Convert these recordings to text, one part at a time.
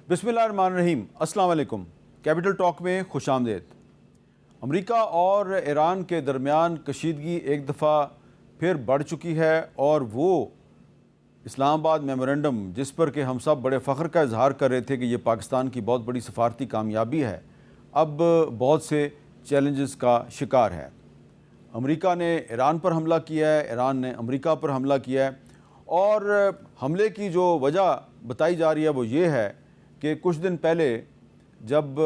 بسم اللہ الرحمن الرحیم، السلام علیکم۔ کیپٹل ٹاک میں خوش آمدید۔ امریکہ اور ایران کے درمیان کشیدگی ایک دفعہ پھر بڑھ چکی ہے اور وہ اسلام آباد میمورنڈم جس پر کہ ہم سب بڑے فخر کا اظہار کر رہے تھے کہ یہ پاکستان کی بہت بڑی سفارتی کامیابی ہے، اب بہت سے چیلنجز کا شکار ہے۔ امریکہ نے ایران پر حملہ کیا ہے، ایران نے امریکہ پر حملہ کیا ہے، اور حملے کی جو وجہ بتائی جا رہی ہے وہ یہ ہے کہ کچھ دن پہلے جب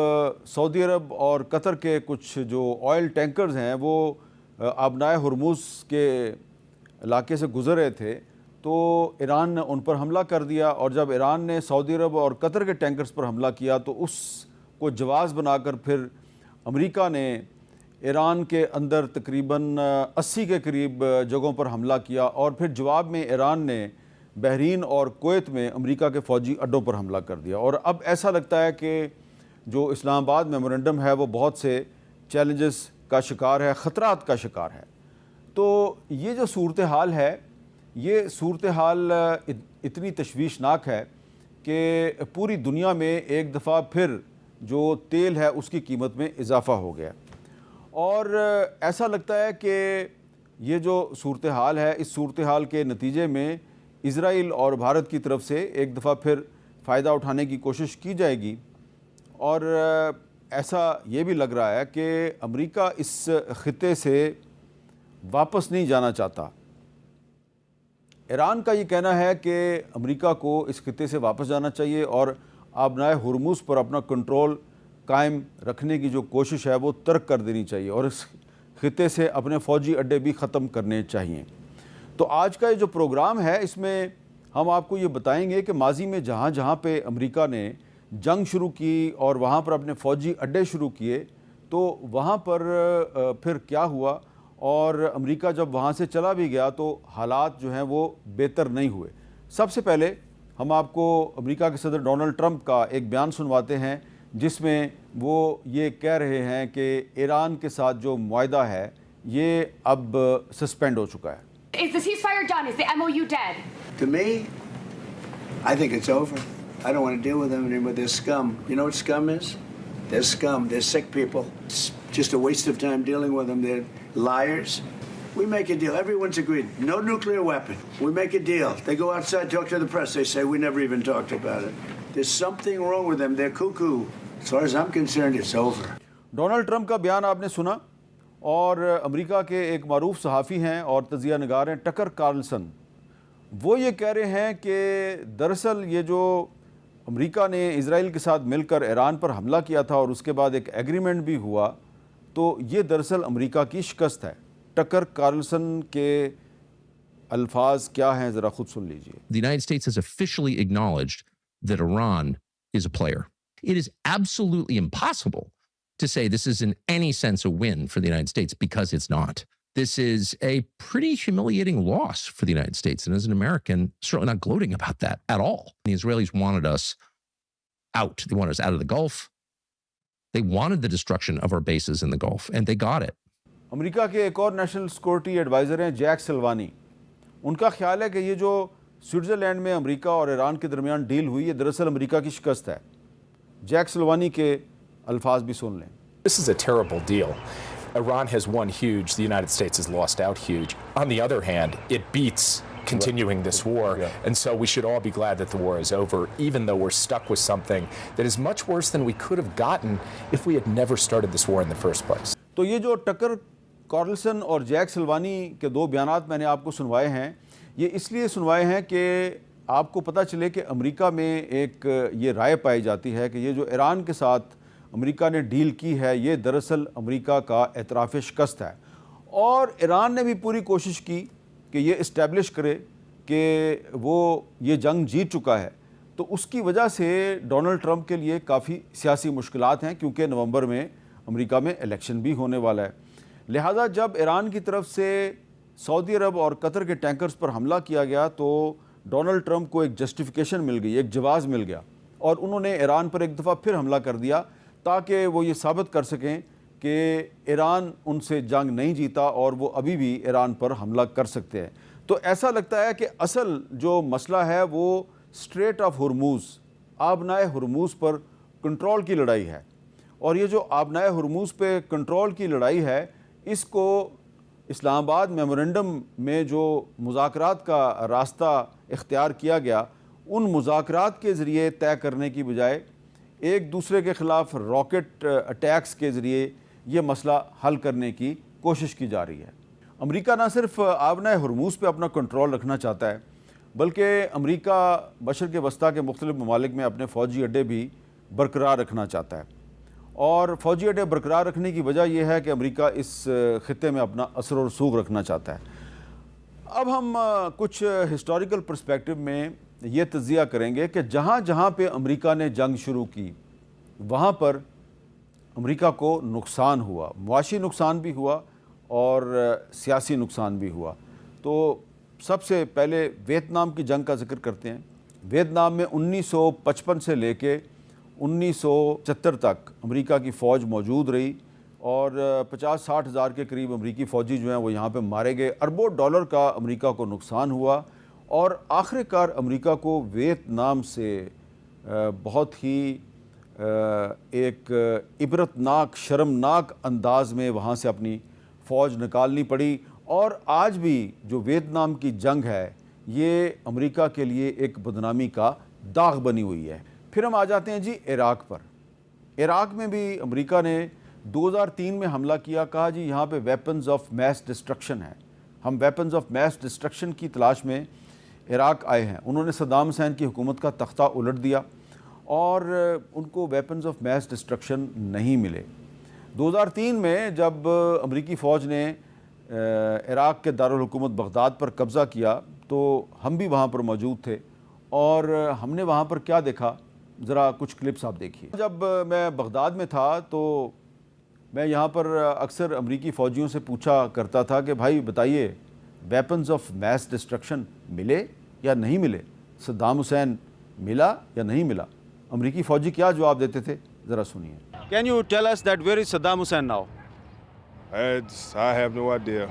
سعودی عرب اور قطر کے کچھ جو آئل ٹینکرز ہیں وہ آبنائے ہرمز کے علاقے سے گزر رہے تھے تو ایران نے ان پر حملہ کر دیا، اور جب ایران نے سعودی عرب اور قطر کے ٹینکرز پر حملہ کیا تو اس کو جواز بنا کر پھر امریکہ نے ایران کے اندر تقریباً 80 کے قریب جگہوں پر حملہ کیا، اور پھر جواب میں ایران نے بحرین اور کویت میں امریکہ کے فوجی اڈوں پر حملہ کر دیا۔ اور اب ایسا لگتا ہے کہ جو اسلام آباد میمورنڈم ہے وہ بہت سے چیلنجز کا شکار ہے، خطرات کا شکار ہے۔ تو یہ جو صورتحال ہے، یہ صورتحال اتنی تشویشناک ہے کہ پوری دنیا میں ایک دفعہ پھر جو تیل ہے اس کی قیمت میں اضافہ ہو گیا، اور ایسا لگتا ہے کہ یہ جو صورتحال ہے، اس صورتحال کے نتیجے میں اسرائیل اور بھارت کی طرف سے ایک دفعہ پھر فائدہ اٹھانے کی کوشش کی جائے گی، اور ایسا یہ بھی لگ رہا ہے کہ امریکہ اس خطے سے واپس نہیں جانا چاہتا۔ ایران کا یہ کہنا ہے کہ امریکہ کو اس خطے سے واپس جانا چاہیے اور آبنائے ہرمز پر اپنا کنٹرول قائم رکھنے کی جو کوشش ہے وہ ترک کر دینی چاہیے، اور اس خطے سے اپنے فوجی اڈے بھی ختم کرنے چاہیے۔ تو آج کا یہ جو پروگرام ہے اس میں ہم آپ کو یہ بتائیں گے کہ ماضی میں جہاں جہاں پہ امریکہ نے جنگ شروع کی اور وہاں پر اپنے فوجی اڈے شروع کیے تو وہاں پر پھر کیا ہوا، اور امریکہ جب وہاں سے چلا بھی گیا تو حالات جو ہیں وہ بہتر نہیں ہوئے۔ سب سے پہلے ہم آپ کو امریکہ کے صدر ڈونلڈ ٹرمپ کا ایک بیان سنواتے ہیں جس میں وہ یہ کہہ رہے ہیں کہ ایران کے ساتھ جو معاہدہ ہے یہ اب سسپینڈ ہو چکا ہے۔ Is the ceasefire done? Is the MOU dead? To me, I think it's over. I don't want to deal with them anymore. They're scum. You know what scum is? They're scum. They're sick people. It's just a waste of time dealing with them. They're liars. We make a deal. Everyone's agreed. No nuclear weapon. We make a deal. They go outside, talk to the press. They say, we never even talked about it. There's something wrong with them. They're cuckoo. As far as I'm concerned, it's over. Donald Trump کا بیان آپ نے سنا، اور امریکہ کے ایک معروف صحافی ہیں اور تجزیہ نگار ہیں ٹکر کارلسن، وہ یہ کہہ رہے ہیں کہ دراصل یہ جو امریکہ نے اسرائیل کے ساتھ مل کر ایران پر حملہ کیا تھا اور اس کے بعد ایک ایگریمنٹ بھی ہوا، تو یہ دراصل امریکہ کی شکست ہے۔ ٹکر کارلسن کے الفاظ کیا ہیں ذرا خود سن لیجئے۔ The United States has officially acknowledged that Iran is a player. It is absolutely impossible to say this is in any sense a win for the United States, because it's not. This is a pretty humiliating loss for the United States, and as an American, certainly not gloating about that at all. The Israelis wanted us out. They wanted us out of the Gulf. They wanted the destruction of our bases in the Gulf, and they got it. امریکہ کے ایک اور national security advisor ہیں Jack سلوانی، ان کا خیال ہے کہ یہ جو سوئٹزرلینڈ میں امریکہ اور ایران کے درمیان ڈیل ہوئی یہ دراصل امریکہ کی شکست ہے۔ جیک سلوانی کے الفاظ بھی سن لیں۔ This is a terrible deal. Iran has won huge. The United States has lost out huge. On the other hand, it beats continuing this war. And so we should all be glad that the war is over, even though we're stuck with something that is much worse than we could have gotten if we had never started this war in the first place. تو یہ جو ٹکر Carlsson اور Jack سلوانی کے دو بیانات میں نے آپ کو سنوائے ہیں، یہ اس لیے سنوائے ہیں کہ آپ کو پتہ چلے کہ امریکہ میں ایک یہ رائے پائی جاتی ہے کہ یہ جو ایران کے ساتھ امریکہ نے ڈیل کی ہے یہ دراصل امریکہ کا اعتراف شکست ہے، اور ایران نے بھی پوری کوشش کی کہ یہ اسٹیبلش کرے کہ وہ یہ جنگ جیت چکا ہے۔ تو اس کی وجہ سے ڈونلڈ ٹرمپ کے لیے کافی سیاسی مشکلات ہیں، کیونکہ نومبر میں امریکہ میں الیکشن بھی ہونے والا ہے۔ لہٰذا جب ایران کی طرف سے سعودی عرب اور قطر کے ٹینکرز پر حملہ کیا گیا تو ڈونلڈ ٹرمپ کو ایک جسٹیفیکیشن مل گئی، ایک جواز مل گیا، اور انہوں نے ایران پر ایک دفعہ پھر حملہ کر دیا تاکہ وہ یہ ثابت کر سکیں کہ ایران ان سے جنگ نہیں جیتا اور وہ ابھی بھی ایران پر حملہ کر سکتے ہیں۔ تو ایسا لگتا ہے کہ اصل جو مسئلہ ہے وہ اسٹریٹ آف ہرمز آبنائے ہرموز پر کنٹرول کی لڑائی ہے، اور یہ جو آبنائے ہرموز پہ کنٹرول کی لڑائی ہے، اس کو اسلام آباد میمورنڈم میں جو مذاکرات کا راستہ اختیار کیا گیا، ان مذاکرات کے ذریعے طے کرنے کی بجائے ایک دوسرے کے خلاف راکٹ اٹیکس کے ذریعے یہ مسئلہ حل کرنے کی کوشش کی جا رہی ہے۔ امریکہ نہ صرف آبنائے ہرموز پہ اپنا کنٹرول رکھنا چاہتا ہے، بلکہ امریکہ مشرق وسطیٰ کے مختلف ممالک میں اپنے فوجی اڈے بھی برقرار رکھنا چاہتا ہے، اور فوجی اڈے برقرار رکھنے کی وجہ یہ ہے کہ امریکہ اس خطے میں اپنا اثر و رسوخ رکھنا چاہتا ہے۔ اب ہم کچھ ہسٹوریکل پرسپیکٹو میں یہ تجزیہ کریں گے کہ جہاں جہاں پہ امریکہ نے جنگ شروع کی، وہاں پر امریکہ کو نقصان ہوا، معاشی نقصان بھی ہوا اور سیاسی نقصان بھی ہوا۔ تو سب سے پہلے ویتنام کی جنگ کا ذکر کرتے ہیں۔ ویتنام میں 1955 سے لے کے 1974 تک امریکہ کی فوج موجود رہی، اور 50-60 ہزار کے قریب امریکی فوجی جو ہیں وہ یہاں پہ مارے گئے، اربوں ڈالر کا امریکہ کو نقصان ہوا، اور آخر کار امریکہ کو ویتنام سے بہت ہی ایک عبرتناک شرمناک انداز میں وہاں سے اپنی فوج نکالنی پڑی، اور آج بھی جو ویتنام کی جنگ ہے یہ امریکہ کے لیے ایک بدنامی کا داغ بنی ہوئی ہے۔ پھر ہم آ جاتے ہیں جی عراق پر۔ عراق میں بھی امریکہ نے 2003 میں حملہ کیا، کہا جی یہاں پہ ویپنز آف میس ڈسٹرکشن ہے، ہم ویپنز آف میس ڈسٹرکشن کی تلاش میں عراق آئے ہیں۔ انہوں نے صدام حسین کی حکومت کا تختہ الٹ دیا، اور ان کو ویپنز آف میس ڈسٹرکشن نہیں ملے۔ 2003 میں جب امریکی فوج نے عراق کے دارالحکومت بغداد پر قبضہ کیا تو ہم بھی وہاں پر موجود تھے، اور ہم نے وہاں پر کیا دیکھا، ذرا کچھ کلپس آپ دیکھیے۔ جب میں بغداد میں تھا تو میں یہاں پر اکثر امریکی فوجیوں سے پوچھا کرتا تھا کہ بھائی بتائیے ویپنز آف میس ڈسٹرکشن ملے یا نہیں ملے، صدام حسین ملا یا نہیں ملا؟ امریکی فوجی کیا جواب دیتے تھے، ذرا سنیے۔ Can you tell us that where is Saddam Hussein now? I have no idea.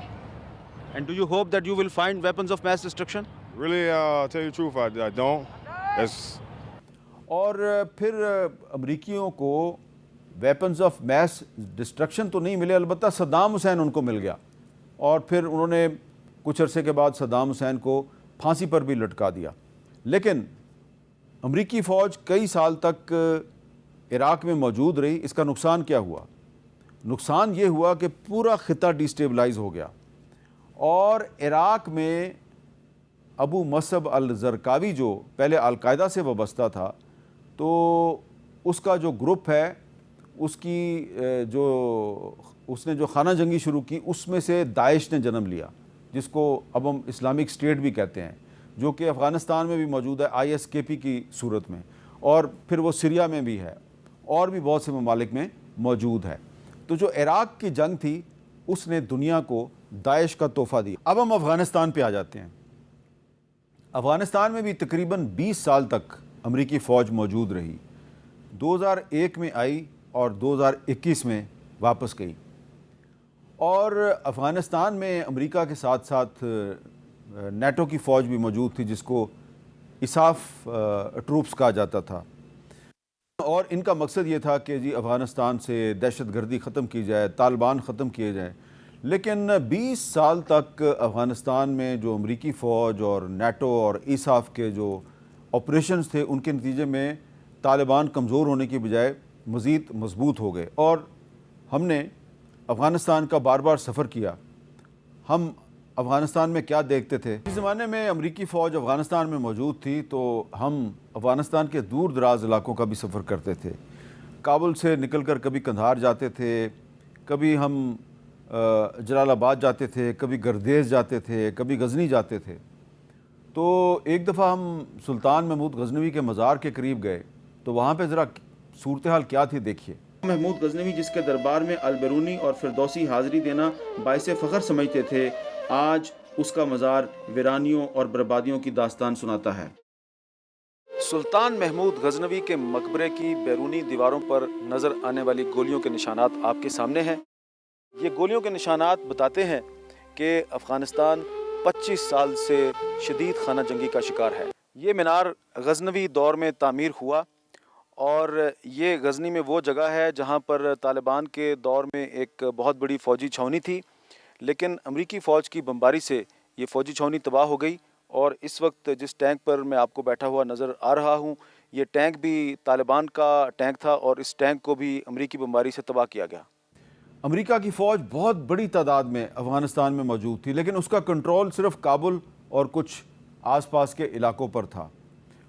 And do you hope that you will find weapons of mass destruction? Really, tell you the truth, I don't. اور پھر امریکیوں کو weapons of mass destruction تو نہیں ملے، البتہ Saddam Hussein ان کو مل گیا، اور پھر انہوں نے کچھ عرصے کے بعد صدام حسین کو پھانسی پر بھی لٹکا دیا۔ لیکن امریکی فوج کئی سال تک عراق میں موجود رہی۔ اس کا نقصان کیا ہوا؟ نقصان یہ ہوا کہ پورا خطہ ڈیسٹیبلائز ہو گیا، اور عراق میں ابو مصعب الزرقاوی جو پہلے القاعدہ سے وابستہ تھا، تو اس کا جو گروپ ہے، اس نے جو خانہ جنگی شروع کی، اس میں سے داعش نے جنم لیا، جس کو اب ہم اسلامک اسٹیٹ بھی کہتے ہیں، جو کہ افغانستان میں بھی موجود ہے ISKP کی صورت میں، اور پھر وہ سیریا میں بھی ہے، اور بھی بہت سے ممالک میں موجود ہے۔ تو جو عراق کی جنگ تھی اس نے دنیا کو داعش کا تحفہ دیا۔ اب ہم افغانستان پہ آ جاتے ہیں۔ افغانستان میں بھی تقریباً 20 سال تک امریکی فوج موجود رہی، 2001 میں آئی اور 2021 میں واپس گئی، اور افغانستان میں امریکہ کے ساتھ ساتھ نیٹو کی فوج بھی موجود تھی، جس کو اساف ٹروپس کہا جاتا تھا، اور ان کا مقصد یہ تھا کہ جی افغانستان سے دہشت گردی ختم کی جائے، طالبان ختم کیے جائیں۔ لیکن 20 سال تک افغانستان میں جو امریکی فوج اور نیٹو اور اساف کے جو آپریشنز تھے، ان کے نتیجے میں طالبان کمزور ہونے کی بجائے مزید مضبوط ہو گئے، اور ہم نے افغانستان کا بار بار سفر کیا۔ ہم افغانستان میں کیا دیکھتے تھے؟ اس زمانے میں امریکی فوج افغانستان میں موجود تھی تو ہم افغانستان کے دور دراز علاقوں کا بھی سفر کرتے تھے۔ کابل سے نکل کر کبھی قندھار جاتے تھے، کبھی ہم جلال آباد جاتے تھے، کبھی گردیز جاتے تھے، کبھی غزنی جاتے تھے۔ تو ایک دفعہ ہم سلطان محمود غزنوی کے مزار کے قریب گئے، تو وہاں پہ ذرا صورتحال کیا تھی دیکھیے۔ محمود غزنوی جس کے دربار میں البیرونی اور فردوسی حاضری دینا باعث فخر سمجھتے تھے، آج اس کا مزار ویرانیوں اور بربادیوں کی داستان سناتا ہے۔ سلطان محمود غزنوی کے مقبرے کی بیرونی دیواروں پر نظر آنے والی گولیوں کے نشانات آپ کے سامنے ہیں۔ یہ گولیوں کے نشانات بتاتے ہیں کہ افغانستان 25 سال سے شدید خانہ جنگی کا شکار ہے۔ یہ مینار غزنوی دور میں تعمیر ہوا، اور یہ غزنی میں وہ جگہ ہے جہاں پر طالبان کے دور میں ایک بہت بڑی فوجی چھاؤنی تھی، لیکن امریکی فوج کی بمباری سے یہ فوجی چھاؤنی تباہ ہو گئی، اور اس وقت جس ٹینک پر میں آپ کو بیٹھا ہوا نظر آ رہا ہوں یہ ٹینک بھی طالبان کا ٹینک تھا، اور اس ٹینک کو بھی امریکی بمباری سے تباہ کیا گیا۔ امریکہ کی فوج بہت بڑی تعداد میں افغانستان میں موجود تھی، لیکن اس کا کنٹرول صرف کابل اور کچھ آس پاس کے علاقوں پر تھا۔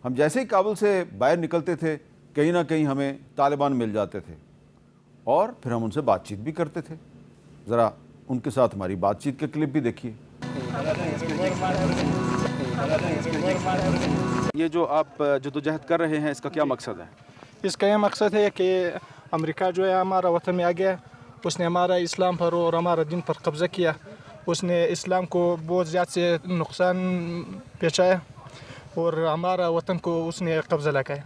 ہم جیسے ہی کابل سے باہر نکلتے تھے کہیں نہ کہیں ہمیں طالبان مل جاتے تھے، اور پھر ہم ان سے بات چیت بھی کرتے تھے۔ ذرا ان کے ساتھ ہماری بات چیت کے کلپ بھی دیکھیے۔ یہ جو آپ جدوجہد کر رہے ہیں اس کا کیا مقصد ہے؟ اس کا یہ مقصد ہے کہ امریکہ جو ہے ہمارا وطن میں آ گیا، اس نے ہمارا اسلام پر اور ہمارا دین پر قبضہ کیا، اس نے اسلام کو بہت زیادہ سے نقصان پہنچایا اور ہمارا وطن کو اس نے قبضہ لگایا۔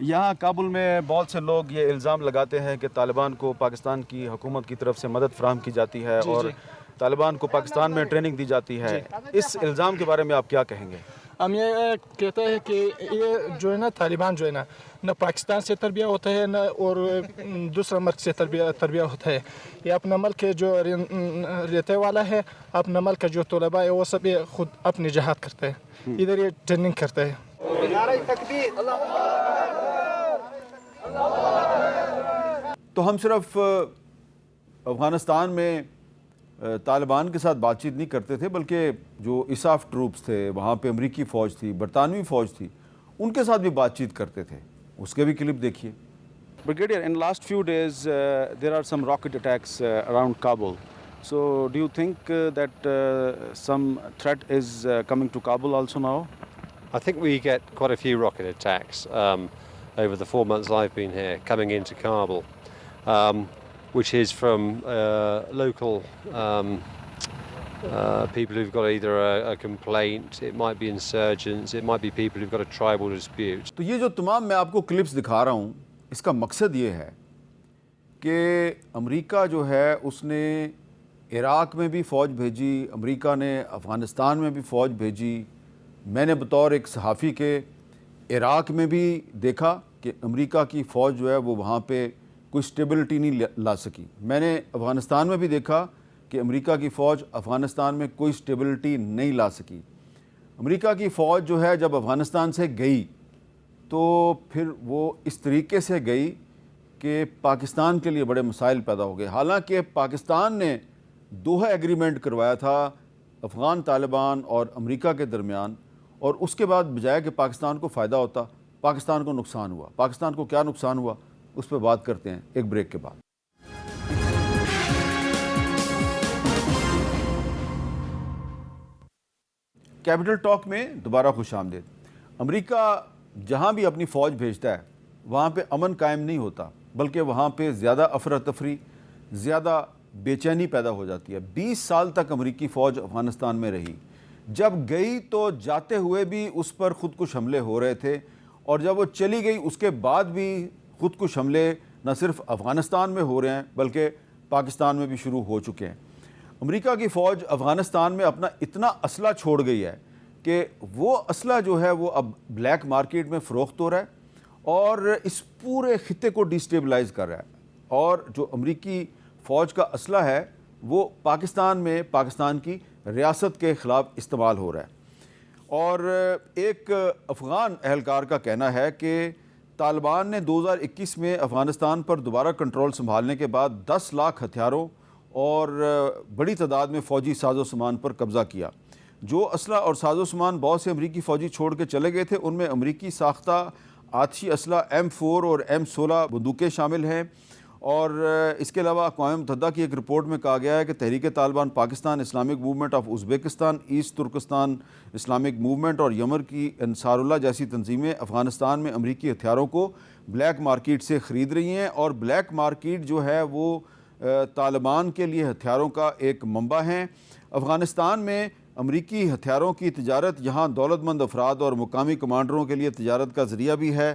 یہاں کابل میں بہت سے لوگ یہ الزام لگاتے ہیں کہ طالبان کو پاکستان کی حکومت کی طرف سے مدد فراہم کی جاتی ہے اور طالبان کو پاکستان میں ٹریننگ دی جاتی ہے، اس الزام کے بارے میں آپ کیا کہیں گے؟ ہم یہ کہتے ہیں کہ یہ جو ہے نا طالبان جو ہے نا نہ پاکستان سے تربیہ ہوتا ہے نہ اور دوسرا ملک سے تربیہ ہوتا ہے، یہ اپنا ملک جو رہتے والا ہے، اپنا ملک جو طلباء ہے وہ سب خود اپنی جہاد کرتے ہیں، ادھر یہ ٹریننگ کرتے ہیں۔ تو ہم صرف افغانستان میں طالبان کے ساتھ بات چیت نہیں کرتے تھے، بلکہ جو ISAF ٹروپس تھے وہاں پہ امریکی فوج تھی، برطانوی فوج تھی، ان کے ساتھ بھی بات چیت کرتے تھے۔ اس کے بھی کلپ دیکھیے۔ Brigadier, in last few days there are some rocket attacks around Kabul. So do you think that some threat is coming to Kabul also now? I think we get quite a few rocket attacks over the 4 months I've been here, coming into Kabul, which is from local people who've got either a complaint, it might be insurgents, it might be people who've got a tribal dispute. تو یہ جو تمام میں آپ کو clips دکھا رہا ہوں اس کا مقصد یہ ہے کہ امریکہ جو ہے اس نے عراق میں بھی فوج بھیجی، امریکہ نے افغانستان میں بھی فوج بھیجی۔ میں نے بطور ایک صحافی کے عراق میں بھی دیکھا کہ امریکہ کی فوج جو ہے وہ وہاں پہ کوئی سٹیبلٹی نہیں لا سکی۔ میں نے افغانستان میں بھی دیکھا کہ امریکہ کی فوج افغانستان میں کوئی سٹیبلٹی نہیں لا سکی۔ امریکہ کی فوج جو ہے جب افغانستان سے گئی تو پھر وہ اس طریقے سے گئی کہ پاکستان کے لیے بڑے مسائل پیدا ہو گئے، حالانکہ پاکستان نے دوحہ ایگریمنٹ کروایا تھا افغان طالبان اور امریکہ کے درمیان، اور اس کے بعد بجائے کہ پاکستان کو فائدہ ہوتا پاکستان کو نقصان ہوا۔ پاکستان کو کیا نقصان ہوا اس پہ بات کرتے ہیں ایک بریک کے بعد۔ کیپٹل ٹاک میں دوبارہ خوش آمدید۔ امریکہ جہاں بھی اپنی فوج بھیجتا ہے وہاں پہ امن قائم نہیں ہوتا، بلکہ وہاں پہ زیادہ افراتفری، زیادہ بے چینی پیدا ہو جاتی ہے۔ 20 سال تک امریکی فوج افغانستان میں رہی، جب گئی تو جاتے ہوئے بھی اس پر خودکش حملے ہو رہے تھے، اور جب وہ چلی گئی اس کے بعد بھی خودکش حملے نہ صرف افغانستان میں ہو رہے ہیں بلکہ پاکستان میں بھی شروع ہو چکے ہیں۔ امریکہ کی فوج افغانستان میں اپنا اتنا اسلحہ چھوڑ گئی ہے کہ وہ اسلحہ جو ہے وہ اب بلیک مارکیٹ میں فروخت ہو رہا ہے اور اس پورے خطے کو ڈیسٹیبلائز کر رہا ہے، اور جو امریکی فوج کا اسلحہ ہے وہ پاکستان میں پاکستان کی ریاست کے خلاف استعمال ہو رہا ہے۔ اور ایک افغان اہلکار کا کہنا ہے کہ طالبان نے 2021 میں افغانستان پر دوبارہ کنٹرول سنبھالنے کے بعد 10 لاکھ ہتھیاروں اور بڑی تعداد میں فوجی ساز و سامان پر قبضہ کیا۔ جو اسلحہ اور ساز و سامان بہت سے امریکی فوجی چھوڑ کے چلے گئے تھے ان میں امریکی ساختہ آتشی اسلحہ M4 اور M16 بندوقیں شامل ہیں، اور اس کے علاوہ اقوام متحدہ کی ایک رپورٹ میں کہا گیا ہے کہ Tehreek Taliban Pakistan, Islamic Movement of Uzbekistan, East Turkestan Islamic Movement اور یمن کی انصار اللہ جیسی تنظیمیں افغانستان میں امریکی ہتھیاروں کو بلیک مارکیٹ سے خرید رہی ہیں، اور بلیک مارکیٹ جو ہے وہ طالبان کے لیے ہتھیاروں کا ایک منبع ہیں۔ افغانستان میں امریکی ہتھیاروں کی تجارت یہاں دولت مند افراد اور مقامی کمانڈروں کے لیے تجارت کا ذریعہ بھی ہے۔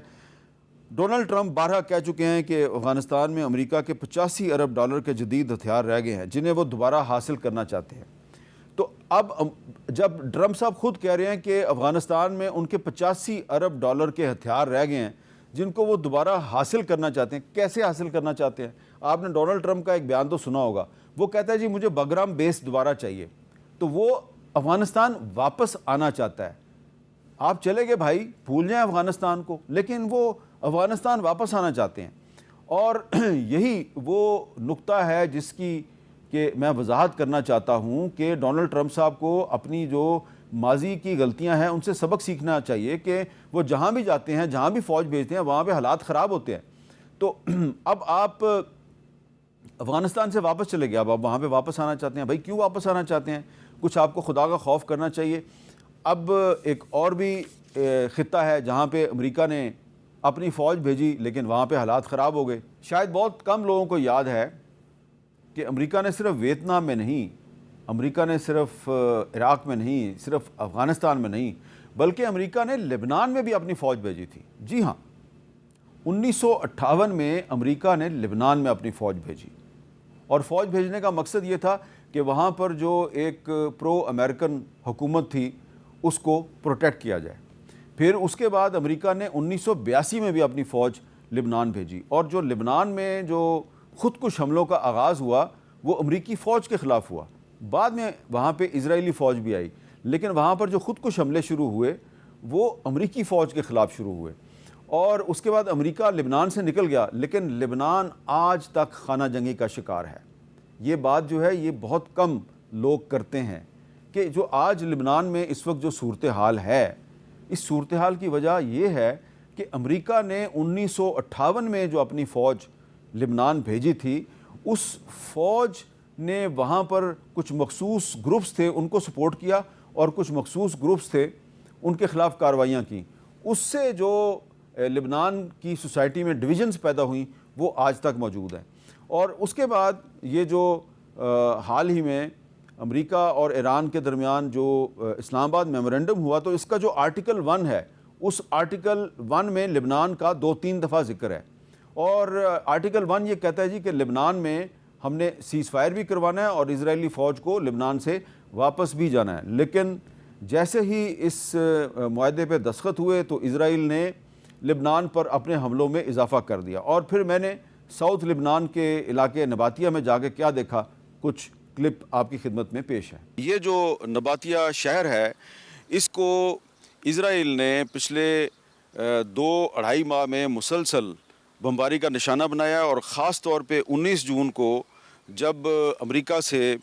ڈونلڈ ٹرمپ بارہا کہہ چکے ہیں کہ افغانستان میں امریکہ کے 85 ارب ڈالر کے جدید ہتھیار رہ گئے ہیں جنہیں وہ دوبارہ حاصل کرنا چاہتے ہیں۔ تو اب جب ٹرمپ صاحب خود کہہ رہے ہیں کہ افغانستان میں ان کے 85 ارب ڈالر کے ہتھیار رہ گئے ہیں جن کو وہ دوبارہ حاصل کرنا چاہتے ہیں. کیسے حاصل کرنا چاہتے ہیں؟ آپ نے ڈونلڈ ٹرمپ کا ایک بیان تو سنا ہوگا. وہ کہتا ہے جی مجھے بگرام بیس دوبارہ چاہیے. تو وہ افغانستان واپس آنا چاہتا ہے. آپ چلے گئے بھائی، بھول جائیں افغانستان کو، لیکن وہ افغانستان واپس آنا چاہتے ہیں. اور یہی وہ نقطہ ہے جس کی کہ میں وضاحت کرنا چاہتا ہوں کہ ڈونلڈ ٹرمپ صاحب کو اپنی جو ماضی کی غلطیاں ہیں ان سے سبق سیکھنا چاہیے کہ وہ جہاں بھی جاتے ہیں، جہاں بھی فوج بھیجتے ہیں، وہاں پہ حالات خراب ہوتے ہیں. تو اب آپ افغانستان سے واپس چلے گئے، اب آپ وہاں پہ واپس آنا چاہتے ہیں. بھائی کیوں واپس آنا چاہتے ہیں؟ کچھ آپ کو خدا کا خوف کرنا چاہیے. اب ایک اور بھی خطہ ہے جہاں پہ امریکہ نے اپنی فوج بھیجی لیکن وہاں پہ حالات خراب ہو گئے. شاید بہت کم لوگوں کو یاد ہے کہ امریکہ نے صرف ویتنام میں نہیں، امریکہ نے صرف عراق میں نہیں، صرف افغانستان میں نہیں، بلکہ امریکہ نے لبنان میں بھی اپنی فوج بھیجی تھی. جی ہاں، 1958 میں امریکہ نے لبنان میں اپنی فوج بھیجی، اور فوج بھیجنے کا مقصد یہ تھا کہ وہاں پر جو ایک پرو امریکن حکومت تھی اس کو پروٹیکٹ کیا جائے. پھر اس کے بعد امریکہ نے 1982 میں بھی اپنی فوج لبنان بھیجی، اور جو لبنان میں جو خودکش حملوں کا آغاز ہوا وہ امریکی فوج کے خلاف ہوا. بعد میں وہاں پہ اسرائیلی فوج بھی آئی، لیکن وہاں پر جو خودکش حملے شروع ہوئے وہ امریکی فوج کے خلاف شروع ہوئے. اور اس کے بعد امریکہ لبنان سے نکل گیا، لیکن لبنان آج تک خانہ جنگی کا شکار ہے. یہ بات جو ہے یہ بہت کم لوگ کرتے ہیں کہ جو آج لبنان میں اس وقت جو صورتحال ہے، اس صورتحال کی وجہ یہ ہے کہ امریکہ نے 1958 میں جو اپنی فوج لبنان بھیجی تھی، اس فوج نے وہاں پر کچھ مخصوص گروپس تھے ان کو سپورٹ کیا، اور کچھ مخصوص گروپس تھے ان کے خلاف کارروائیاں کی. اس سے جو لبنان کی سوسائٹی میں ڈویژنز پیدا ہوئیں وہ آج تک موجود ہیں. اور اس کے بعد یہ جو حال ہی میں امریکہ اور ایران کے درمیان جو اسلام آباد میمورنڈم ہوا، تو اس کا جو آرٹیکل 1 ہے، اس آرٹیکل 1 میں لبنان کا 2-3 دفعہ ذکر ہے. اور آرٹیکل 1 یہ کہتا ہے جی کہ لبنان میں ہم نے سیز فائر بھی کروانا ہے اور اسرائیلی فوج کو لبنان سے واپس بھی جانا ہے. لیکن جیسے ہی اس معاہدے پہ دستخط ہوئے تو اسرائیل نے لبنان پر اپنے حملوں میں اضافہ کر دیا. اور پھر میں نے ساؤتھ لبنان کے علاقے نباتیہ میں جا کے کیا دیکھا، کچھ کلپ آپ کی خدمت میں پیش ہے. یہ جو نباتیہ شہر ہے اس کو اسرائیل نے پچھلے 2-2.5 ماہ میں مسلسل بمباری کا نشانہ بنایا، اور خاص طور پہ 19 جون کو جب امریکہ سے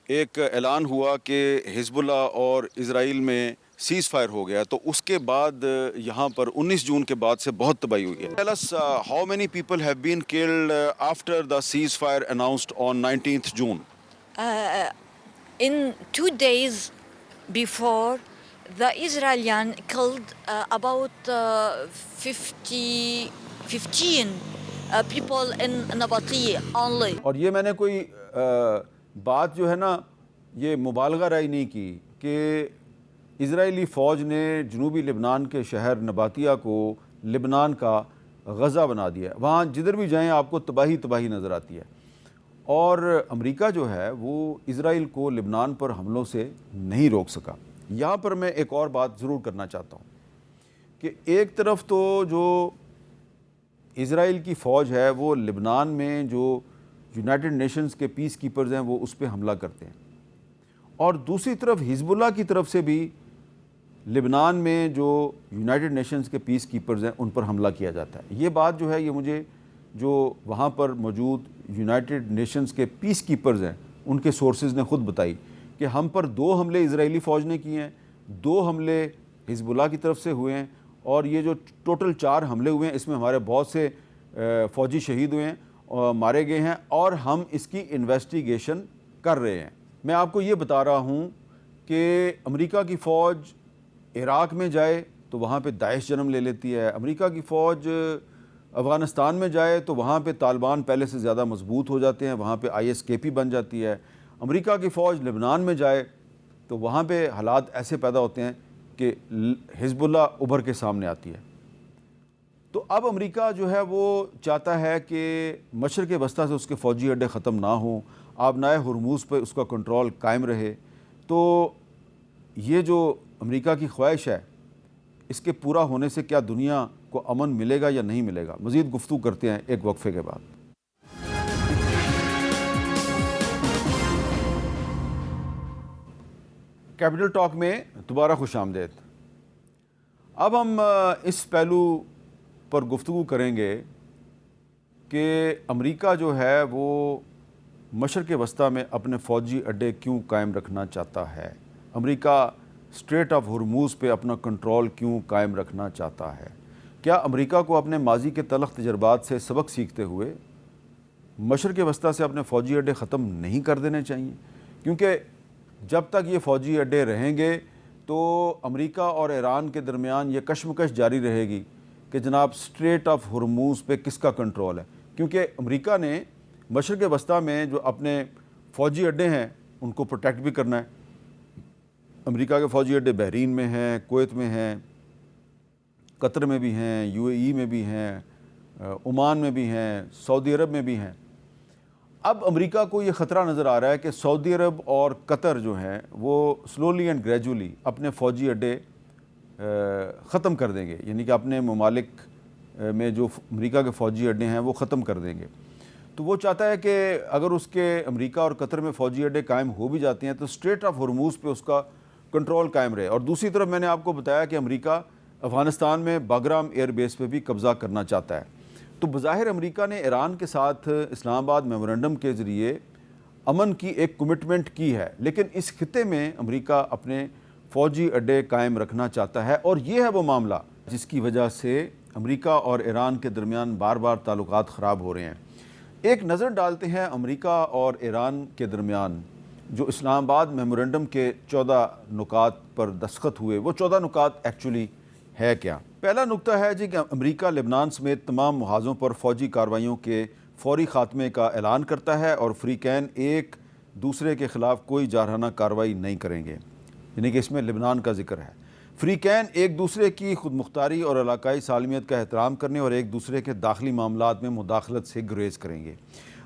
ایک اعلان ہوا کہ حزب اللہ اور اسرائیل میں سیز فائر ہو گیا، تو اس کے بعد یہاں پر 19 جون کے بعد سے بہت تباہی ہوئی ہے. Tell us how many people have been killed after the ceasefire announced on 19th June? In 2 days before, the Israelis killed about 15 people in Nabatiyah only. اور یہ میں نے کوئی بات جو ہے نا یہ مبالغہ رائے نہیں کی کہ اسرائیلی فوج نے جنوبی لبنان کے شہر نباتیہ کو لبنان کا غزہ بنا دیا. وہاں جدھر بھی جائیں آپ کو تباہی نظر آتی ہے. اور امریکہ جو ہے وہ اسرائیل کو لبنان پر حملوں سے نہیں روک سکا. یہاں پر میں ایک اور بات ضرور کرنا چاہتا ہوں کہ ایک طرف تو جو اسرائیل کی فوج ہے وہ لبنان میں جو یونائٹڈ نیشنز کے پیس کیپرز ہیں وہ اس پہ حملہ کرتے ہیں، اور دوسری طرف حزب اللہ کی طرف سے بھی لبنان میں جو یونائٹڈ نیشنز کے پیس کیپرز ہیں ان پر حملہ کیا جاتا ہے. یہ بات جو ہے یہ مجھے جو وہاں پر موجود یونائٹڈ نیشنز کے پیس کیپرز ہیں ان کے سورسز نے خود بتائی کہ ہم پر 2 حملے اسرائیلی فوج نے کیے ہیں، 2 حملے حزب اللہ کی طرف سے ہوئے ہیں، اور یہ جو ٹوٹل 4 حملے ہوئے ہیں اس میں ہمارے بہت سے فوجی شہید ہوئے ہیں اور مارے گئے ہیں، اور ہم اس کی انویسٹیگیشن کر رہے ہیں. میں آپ کو یہ بتا رہا ہوں کہ امریکہ کی فوج عراق میں جائے تو وہاں پہ داعش جنم لے لیتی ہے، امریکہ کی فوج افغانستان میں جائے تو وہاں پہ طالبان پہلے سے زیادہ مضبوط ہو جاتے ہیں، وہاں پہ ISKP بن جاتی ہے. امریکہ کی فوج لبنان میں جائے تو وہاں پہ حالات ایسے پیدا ہوتے ہیں کہ حزب اللہ ابھر کے سامنے آتی ہے. تو اب امریکہ جو ہے وہ چاہتا ہے کہ مشرق وسطیٰ سے اس کے فوجی اڈے ختم نہ ہوں، آبنائے ہرموز پہ اس کا کنٹرول قائم رہے. تو یہ جو امریکہ کی خواہش ہے اس کے پورا ہونے سے کیا دنیا کو امن ملے گا یا نہیں ملے گا؟ مزید گفتگو کرتے ہیں ایک وقفے کے بعد۔ کیپٹل ٹاک میں دوبارہ خوش آمدید۔ اب ہم اس پہلو پر گفتگو کریں گے کہ امریکہ جو ہے وہ مشرق وسطیٰ میں اپنے فوجی اڈے کیوں قائم رکھنا چاہتا ہے، امریکہ اسٹریٹ آف ہرموز پہ اپنا کنٹرول کیوں قائم رکھنا چاہتا ہے۔ کیا امریکہ کو اپنے ماضی کے تلخ تجربات سے سبق سیکھتے ہوئے مشرق وسطیٰ سے اپنے فوجی اڈے ختم نہیں کر دینے چاہیے؟ کیونکہ جب تک یہ فوجی اڈے رہیں گے تو امریکہ اور ایران کے درمیان یہ کشمکش جاری رہے گی کہ جناب اسٹریٹ آف ہرموز پہ کس کا کنٹرول ہے، کیونکہ امریکہ نے مشرق وسطیٰ میں جو اپنے فوجی اڈے ہیں ان کو پروٹیکٹ بھی کرنا ہے۔ امریکہ کے فوجی اڈے بحرین میں ہیں، کویت میں ہیں، قطر میں بھی ہیں، یو اے ای میں بھی ہیں، عمان میں بھی ہیں، سعودی عرب میں بھی ہیں۔ اب امریکہ کو یہ خطرہ نظر آ رہا ہے کہ سعودی عرب اور قطر جو ہیں وہ سلولی اینڈ گریجولی اپنے فوجی اڈے ختم کر دیں گے، یعنی کہ اپنے ممالک میں جو امریکہ کے فوجی اڈے ہیں وہ ختم کر دیں گے۔ تو وہ چاہتا ہے کہ اگر اس کے امریکہ اور قطر میں فوجی اڈے قائم ہو بھی جاتے ہیں تو اسٹریٹ آف ہرموز پہ اس کا کنٹرول قائم رہے۔ اور دوسری طرف میں نے آپ کو بتایا کہ امریکہ افغانستان میں باگرام ایئر بیس پہ بھی قبضہ کرنا چاہتا ہے۔ تو بظاہر امریکہ نے ایران کے ساتھ اسلام آباد میمورنڈم کے ذریعے امن کی ایک کمٹمنٹ کی ہے، لیکن اس خطے میں امریکہ اپنے فوجی اڈے قائم رکھنا چاہتا ہے، اور یہ ہے وہ معاملہ جس کی وجہ سے امریکہ اور ایران کے درمیان بار بار تعلقات خراب ہو رہے ہیں۔ ایک نظر ڈالتے ہیں امریکہ اور ایران کے درمیان جو اسلام آباد میمورنڈم کے 14 نکات پر دستخط ہوئے، وہ 14 نکات ایکچولی ہے کیا؟ پہلا نقطہ ہے جی کہ امریکہ لبنان سمیت تمام محاذوں پر فوجی کارروائیوں کے فوری خاتمے کا اعلان کرتا ہے اور فریقین ایک دوسرے کے خلاف کوئی جارحانہ کارروائی نہیں کریں گے، یعنی کہ اس میں لبنان کا ذکر ہے۔ فریقین ایک دوسرے کی خود مختاری اور علاقائی سالمیت کا احترام کرنے اور ایک دوسرے کے داخلی معاملات میں مداخلت سے گریز کریں گے۔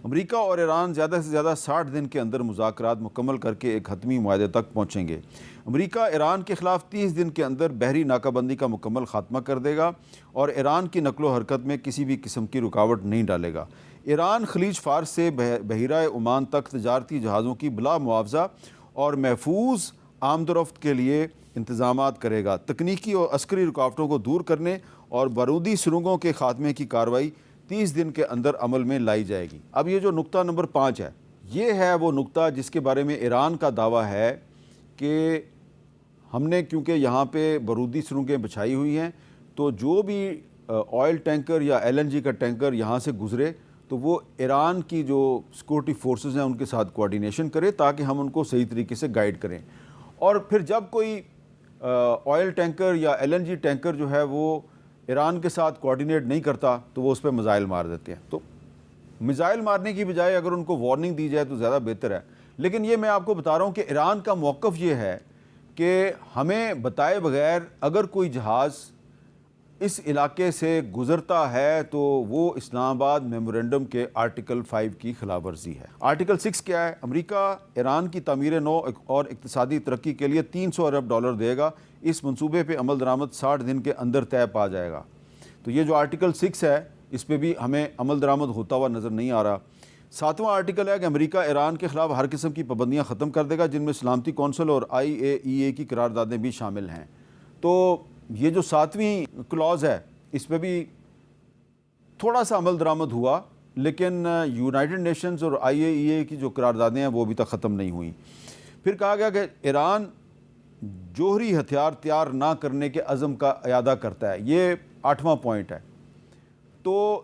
امریکہ اور ایران زیادہ سے زیادہ 60 دن کے اندر مذاکرات مکمل کر کے ایک حتمی معاہدے تک پہنچیں گے۔ امریکہ ایران کے خلاف 30 دن کے اندر بحری ناکہ بندی کا مکمل خاتمہ کر دے گا اور ایران کی نقل و حرکت میں کسی بھی قسم کی رکاوٹ نہیں ڈالے گا۔ ایران خلیج فارس سے بحیرہ عمان تک تجارتی جہازوں کی بلا معاوضہ اور محفوظ آمد و رفت کے لیے انتظامات کرے گا۔ تکنیکی اور عسکری رکاوٹوں کو دور کرنے اور بارودی سرنگوں کے خاتمے کی کارروائی 30 دن کے اندر عمل میں لائی جائے گی۔ اب یہ جو نقطہ نمبر 5 ہے، یہ ہے وہ نقطہ جس کے بارے میں ایران کا دعویٰ ہے کہ ہم نے کیونکہ یہاں پہ بارودی سرنگیں بچھائی ہوئی ہیں تو جو بھی آئل ٹینکر یا LNG کا ٹینکر یہاں سے گزرے تو وہ ایران کی جو سیکورٹی فورسز ہیں ان کے ساتھ کوارڈینیشن کرے تاکہ ہم ان کو صحیح طریقے سے گائیڈ کریں، اور پھر جب کوئی آئل ٹینکر یا LNG ٹینکر جو ہے وہ ایران کے ساتھ کوارڈینیٹ نہیں کرتا تو وہ اس پہ میزائل مار دیتے ہیں۔ تو میزائل مارنے کی بجائے اگر ان کو وارننگ دی جائے تو زیادہ بہتر ہے، لیکن یہ میں آپ کو بتا رہا ہوں کہ ایران کا موقف یہ ہے کہ ہمیں بتائے بغیر اگر کوئی جہاز اس علاقے سے گزرتا ہے تو وہ اسلام آباد میمورنڈم کے آرٹیکل 5 کی خلاف ورزی ہے۔ آرٹیکل 6 کیا ہے؟ امریکہ ایران کی تعمیر نو اور اقتصادی ترقی کے لیے $300 ارب دے گا۔ اس منصوبے پہ عمل درآمد 60 دن کے اندر طے پا جائے گا۔ تو یہ جو آرٹیکل 6 ہے اس پہ بھی ہمیں عمل درآمد ہوتا ہوا نظر نہیں آ رہا۔ 7واں آرٹیکل ہے کہ امریکہ ایران کے خلاف ہر قسم کی پابندیاں ختم کر دے گا جن میں سلامتی کونسل اور IAEA کی قراردادیں بھی شامل ہیں۔ تو یہ جو 7ویں کلاز ہے اس پہ بھی تھوڑا سا عمل درآمد ہوا، لیکن یونائٹڈ نیشنز اور IAEA کی جو قراردادیں ہیں وہ ابھی تک ختم نہیں ہوئیں۔ پھر کہا گیا کہ ایران جوہری ہتھیار تیار نہ کرنے کے عزم کا اعادہ کرتا ہے، یہ 8واں پوائنٹ ہے۔ تو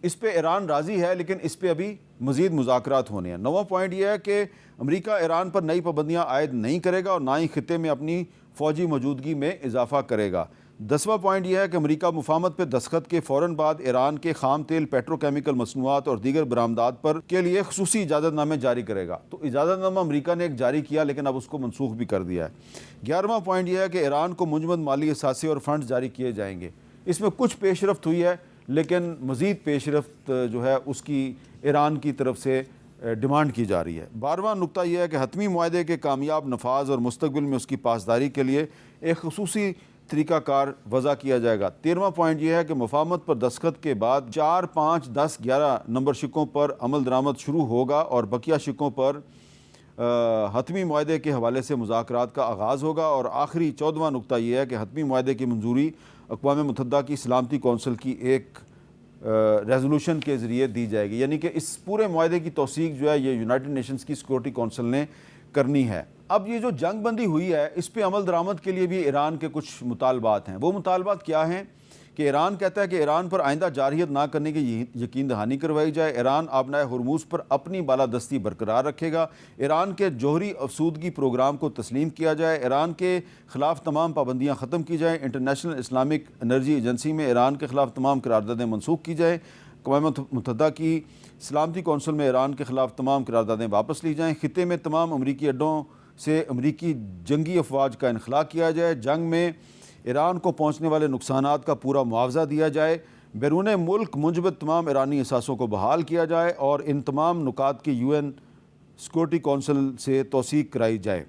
اس پہ ایران راضی ہے لیکن اس پہ ابھی مزید مذاکرات ہونے ہیں۔ 9واں پوائنٹ یہ ہے کہ امریکہ ایران پر نئی پابندیاں عائد نہیں کرے گا اور نہ ہی خطے میں اپنی فوجی موجودگی میں اضافہ کرے گا۔ 10واں پوائنٹ یہ ہے کہ امریکہ مفاہمت پہ دستخط کے فوراً بعد ایران کے خام تیل، پیٹروکیمیکل مصنوعات اور دیگر برآمدات پر کے لیے خصوصی اجازت نامے جاری کرے گا۔ تو اجازت نامہ امریکہ نے ایک جاری کیا لیکن اب اس کو منسوخ بھی کر دیا ہے۔ 11واں پوائنٹ یہ ہے کہ ایران کو منجمد مالی اثاثے اور فنڈز جاری کیے جائیں گے۔ اس میں کچھ پیش رفت ہوئی ہے لیکن مزید پیش رفت جو ہے اس کی ایران کی طرف سے ڈیمانڈ کی جا رہی ہے۔ 12واں نقطہ یہ ہے کہ حتمی معاہدے کے کامیاب نفاذ اور مستقبل میں اس کی پاسداری کے لیے ایک خصوصی طریقہ کار وضع کیا جائے گا۔ 13واں پوائنٹ یہ ہے کہ مفاہمت پر دستخط کے بعد 4، 5، 10، 11 نمبر شقوں پر عمل درآمد شروع ہوگا اور بقیہ شقوں پر حتمی معاہدے کے حوالے سے مذاکرات کا آغاز ہوگا۔ اور آخری 14واں نقطہ یہ ہے کہ حتمی معاہدے کی منظوری اقوام متحدہ کی سلامتی کونسل کی ایک ریزولوشن کے ذریعے دی جائے گی، یعنی کہ اس پورے معاہدے کی توثیق جو ہے یہ یونائٹڈ نیشنز کی سیکورٹی کونسل نے کرنی ہے۔ اب یہ جو جنگ بندی ہوئی ہے اس پہ عمل درآمد کے لیے بھی ایران کے کچھ مطالبات ہیں۔ وہ مطالبات کیا ہیں کہ ایران کہتا ہے کہ ایران پر آئندہ جارحیت نہ کرنے کی یقین دہانی کروائی جائے، ایران آبنائے ہرموز پر اپنی بالادستی برقرار رکھے گا، ایران کے جوہری افسودگی پروگرام کو تسلیم کیا جائے، ایران کے خلاف تمام پابندیاں ختم کی جائیں، انٹرنیشنل اسلامک انرجی ایجنسی میں ایران کے خلاف تمام قراردادیں منسوخ کی جائیں، اقوام متحدہ کی سلامتی کونسل میں ایران کے خلاف تمام قراردادیں واپس لی جائیں، خطے میں تمام امریکی اڈوں سے امریکی جنگی افواج کا انخلاء کیا جائے، جنگ میں ایران کو پہنچنے والے نقصانات کا پورا معاوضہ دیا جائے، بیرون ملک منجمد تمام ایرانی اثاثوں کو بحال کیا جائے اور ان تمام نکات کی UN سیکورٹی کونسل سے توثیق کرائی جائے۔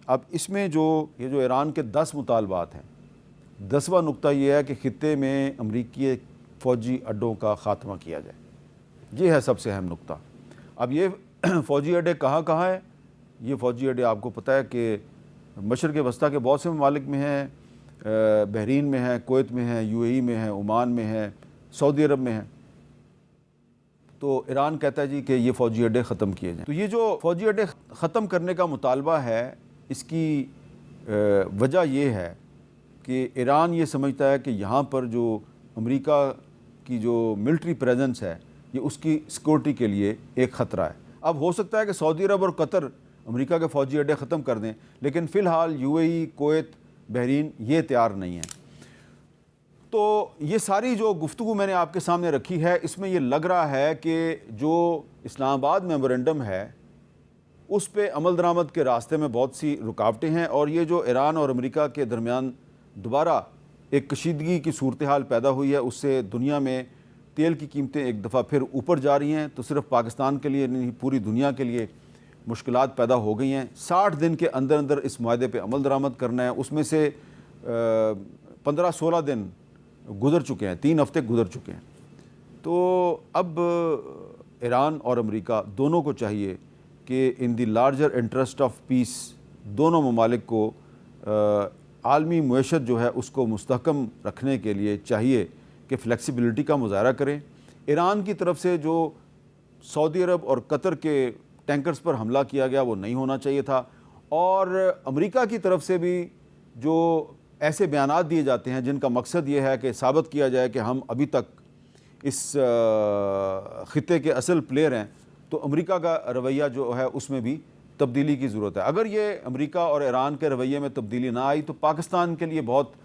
اب اس میں یہ جو ایران کے 10 مطالبات ہیں، 10واں نقطہ یہ ہے کہ خطے میں امریکی فوجی اڈوں کا خاتمہ کیا جائے، یہ ہے سب سے اہم نقطہ۔ اب یہ فوجی اڈے کہاں کہاں ہیں؟ یہ فوجی اڈے آپ کو پتہ ہے کہ مشرق وسطیٰ کے بہت سے ممالک میں ہیں، بحرین میں ہیں، کویت میں ہیں، UAE میں ہیں، عمان میں ہیں، سعودی عرب میں ہیں۔ تو ایران کہتا ہے جی کہ یہ فوجی اڈے ختم کیے جائیں۔ تو یہ جو فوجی اڈے ختم کرنے کا مطالبہ ہے اس کی وجہ یہ ہے کہ ایران یہ سمجھتا ہے کہ یہاں پر جو امریکہ کی جو ملٹری پریزنس ہے یہ اس کی سیکورٹی کے لیے ایک خطرہ ہے۔ اب ہو سکتا ہے کہ سعودی عرب اور قطر امریکہ کے فوجی اڈے ختم کر دیں، لیکن فی الحال UAE، کویت، بحرین یہ تیار نہیں ہیں۔ تو یہ ساری جو گفتگو میں نے آپ کے سامنے رکھی ہے اس میں یہ لگ رہا ہے کہ جو اسلام آباد میمورنڈم ہے اس پہ عمل درآمد کے راستے میں بہت سی رکاوٹیں ہیں، اور یہ جو ایران اور امریکہ کے درمیان دوبارہ ایک کشیدگی کی صورتحال پیدا ہوئی ہے اس سے دنیا میں تیل کی قیمتیں ایک دفعہ پھر اوپر جا رہی ہیں، تو صرف پاکستان کے لیے نہیں پوری دنیا کے لیے مشکلات پیدا ہو گئی ہیں۔ 60 دن کے اندر اندر اس معاہدے پہ عمل درآمد کرنا ہے، اس میں سے 15-16 دن گزر چکے ہیں، 3 ہفتے گزر چکے ہیں۔ تو اب ایران اور امریکہ دونوں کو چاہیے کہ in the larger interest of peace دونوں ممالک کو عالمی معیشت جو ہے اس کو مستحکم رکھنے کے لیے چاہیے کہ فلیکسیبلٹی کا مظاہرہ کریں۔ ایران کی طرف سے جو سعودی عرب اور قطر کے ٹینکرز پر حملہ کیا گیا وہ نہیں ہونا چاہیے تھا، اور امریکہ کی طرف سے بھی جو ایسے بیانات دیے جاتے ہیں جن کا مقصد یہ ہے کہ ثابت کیا جائے کہ ہم ابھی تک اس خطے کے اصل پلیئر ہیں، تو امریکہ کا رویہ جو ہے اس میں بھی تبدیلی کی ضرورت ہے۔ اگر یہ امریکہ اور ایران کے رویے میں تبدیلی نہ آئی تو پاکستان کے لیے بہت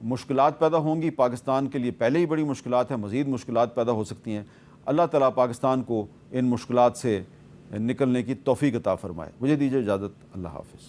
مشکلات پیدا ہوں گی، پاکستان کے لیے پہلے ہی بڑی مشکلات ہیں، مزید مشکلات پیدا ہو سکتی ہیں۔ اللہ تعالیٰ پاکستان کو ان مشکلات سے نکلنے کی توفیق عطا فرمائے۔ مجھے دیجیے اجازت، اللہ حافظ۔